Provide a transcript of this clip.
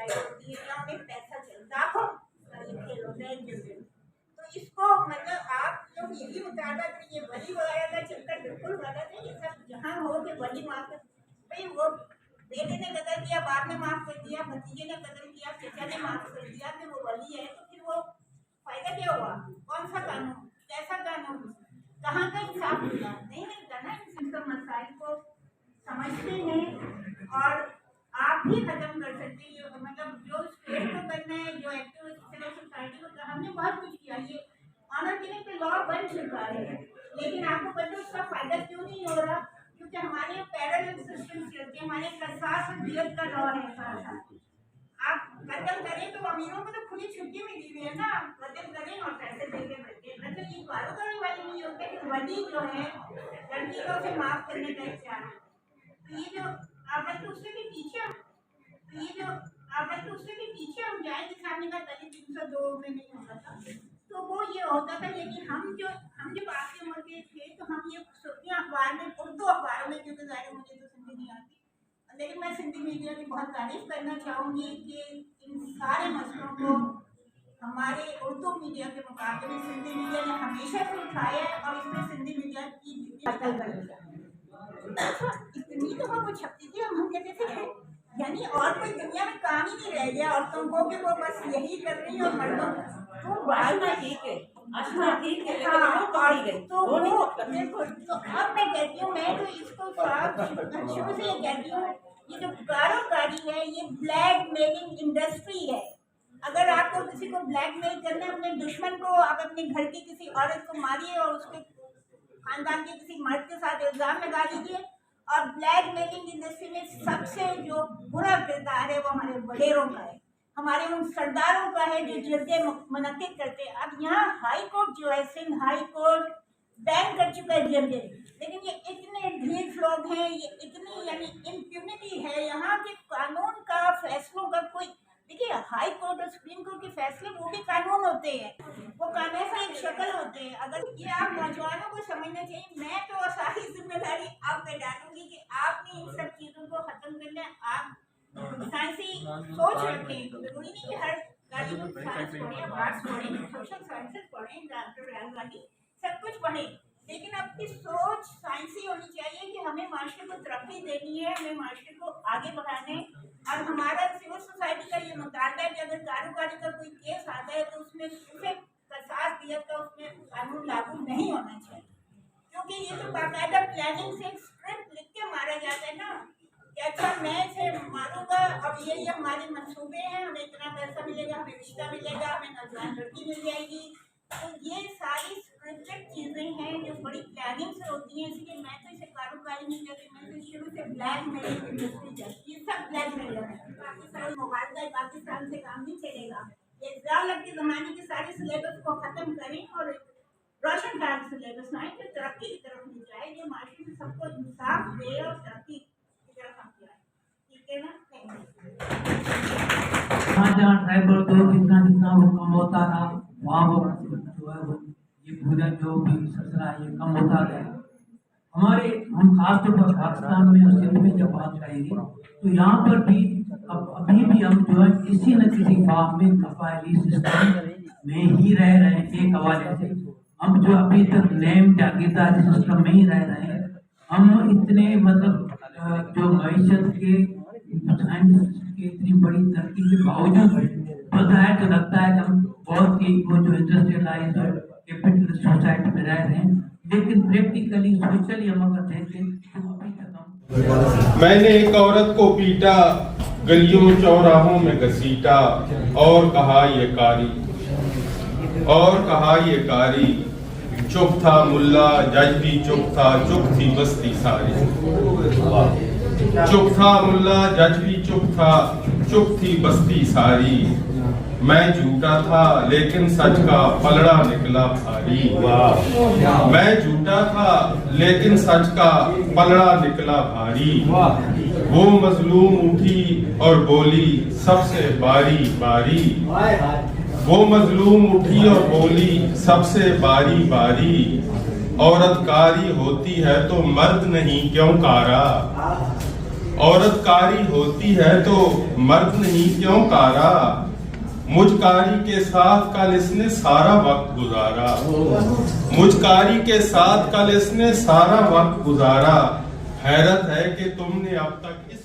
लड़ाई होती है या उन्हें पैसा चलता हो खिलौने तो इसको मतलब आप लोग यही बताना कि ये वली वगैरह का चक्कर बिल्कुल गलत है। ये सब जहाँ हो कि वली माफ भाई वो बेटे ने कदर किया, बाप ने माफ कर दिया, भतीजे ने कदर किया, चचा ने माफ कर दिया, फिर वो वली है तो फिर वो फायदा क्या हुआ? कौन सा कानून, कैसा कानून, कहाँ का इंसाफ होगा? नहीं मिलता ना। इन मसाइल को समझते हैं और आप भी खत्म कर सकते हैं। मतलब जो स्टेट को करना है, जो एक्टिव सिविल सोसाइटी को करना, हमने बहुत कुछ किया। ये ऑनर किलिंग पे लॉ बन चुका है, लेकिन आपको पता है उसका फायदा क्यों नहीं हो रहा? क्योंकि हमारे पैरेलल सिस्टम चलते हैं, हमारे प्रशास और दियत का लॉ है साथ। आप कत्ल करें तो अमीरों को तो खुली छुट्टी मिली हुई है ना, कत्ल करें और पैसे देके बैठे। मतलब ये कारोबारी वाली नहीं होता कि वली जो है लड़की को उसे माफ करने का इख्तियार है। तो ये जो आप उससे भी पीछे, तो ये जो आप उससे भी पीछे हम जाए, जैसे आपने कहा पहले 302 में नहीं होता था, तो वो ये होता था। लेकिन हम जब आपकी उम्र के थे तो हम ये सुर्खियाँ अखबार में, उर्दू अखबारों में, क्योंकि ज़ाहिर मुझे तो सिंधी नहीं आती, लेकिन मैं सिंधी मीडिया की बहुत तारीफ करना चाहूँगी कि इन सारे मसलों को हमारे उर्दू मीडिया के मुकाबले में सिंधी मीडिया ने हमेशा से उठाया है और इसमें सिंधी मीडिया की इतनी तो वो छपती थी, हम कहते थे यानी और कोई दुनिया में काम ही नहीं रह गया औरतों को कि वो बस यही कर रही है और मर्दों तो ठीक है। तो अब मैं कहती हूँ, मैं तो इसको शुरू से ये कहती हूँ, ये जो कारोबारी है ये ब्लैक मेलिंग इंडस्ट्री है। अगर आपको किसी को ब्लैकमेल करना है, अपने दुश्मन को, आप अपने घर की किसी औरत को मारिए और उसके खानदान के किसी मर्द के साथ इल्जाम लगा लीजिए। और ब्लैक मेलिंग इंडस्ट्री में सबसे जो बुरा किरदार है वो हमारे वडेरों का है, हमारे उन सरदारों का है जो जलसे मुनक्किद करते हैं। अब यहाँ हाई कोर्ट जो है, सिंध हाई कोर्ट बैन कर चुका है जलसे, लेकिन ये इतने ढीठ लोग हैं, ये इतनी यानी इम्प्यूनिटी है यहाँ के कानून का, फैसलों का कोई। देखिए हाई कोर्ट और सुप्रीम कोर्ट के फैसले वो भी कानून होते हैं, वो कानून का एक शक्ल होते हैं। अगर ये आप नौजवानों को समझना चाहिए, मैं तो सारी जिम्मेदारी आप पे डालूंगी कि आपने इन सब चीज़ों को खत्म करना है। आप साइंसी सोच रखें, जरूरी नहीं कि हर गाड़ी में साइंस पढ़ें, आर्ट्स पढ़ें, सोशल साइंसेस पढ़ें, डॉक्टर सब कुछ पढ़ें, लेकिन अपनी सोच साइंसी होनी चाहिए कि हमें माशरे को तरक्की देनी है, हमें माशरे को आगे बढ़ाना है। और हमारा सिविल सोसाइटी का ये मुतालबा है कि अगर कारोबारी का कोई केस आता है तो उसमें उसे कसास दियत का उसमें कानून लागू नहीं होना चाहिए, क्योंकि ये तो बाकायदा प्लानिंग से एक स्क्रिप्ट लिख के मारा जाता है ना कि अच्छा मैं इसे मारूंगा, अब ये हमारे मंसूबे हैं, हमें इतना पैसा मिलेगा, हमें रिश्ता मिलेगा, हमें नौजवान लड़की मिल जाएगी। तो ये सारी स्क्रिप्टेड चीज़ें हैं जो बड़ी प्लानिंग से होती हैं, इसलिए मैं तो इसे कारोबारी नहीं कहती, मैं तो शुरू से ब्लैक मेलिंग इंडस्ट्री कहती, ये सब ब्लैक मेलिंग है। पाकिस्तान मोबाइल पाकिस्तान से काम नहीं चलेगा। ये इज़राइल के ज़माने के सारे सिलेबस को ख़त्म करें और रोशन दार सिलेबस लाएँ जो तरक्की की तरफ ले जाए, जो माशरे में सबको इंसाफ दे और तरक्की की तरफ हम जाए। ठीक है ना? जहाँ ट्राइबल तो जितना वो कम होता रहा, वहाँ वो जो है वो ये पूरा जो भी सिलसिला है ये कम होता गया। हम खास तौर पर पाकिस्तान में और सिंध में जब बात करेंगे तो यहाँ पर भी अभी भी हम जो है किसी न किसी फॉर्म में कबायली सिस्टम में ही रह रहे हैं। एक हवाले से हम जो अभी तक नेम जागीरदारी सिस्टम में ही रह रहे हैं। हम इतने मतलब जो मईशत के इतनी बड़ी तरक्की के बावजूद बज़ाहिर तो लगता है कि हम बहुत ही वो जो इंडस्ट्रियलाइज्ड कैपिटलिस्ट सोसाइटी में रह रहे हैं, लेकिन प्रैक्टिकली सोशली हम अगर देखें तो अभी तक मैंने एक औरत को पीटा, गलियों चौराहों में घसीटा, और कहा ये कारी चुप था मुल्ला, जज भी चुप था, चुप थी बस्ती सारी। चुप था मुल्ला, जज भी चुप था, चुप थी बस्ती सारी। मैं झूठा था लेकिन सच का पलड़ा निकला भारी। मैं झूठा था लेकिन सच का पलड़ा निकला भारी। वो मजलूम उठी और बोली सबसे बारी बारी। वो मजलूम उठी और बोली सबसे बारी बारी। औरत कारी होती है तो मर्द नहीं क्यों कारा। عورت کاری ہوتی ہے تو مرد نہیں کیوں کارا؟ مجھ کاری کے ساتھ کل اس نے سارا وقت گزارا، مجھ کاری کے ساتھ کل اس نے سارا وقت گزارا، حیرت ہے کہ تم نے اب تک اس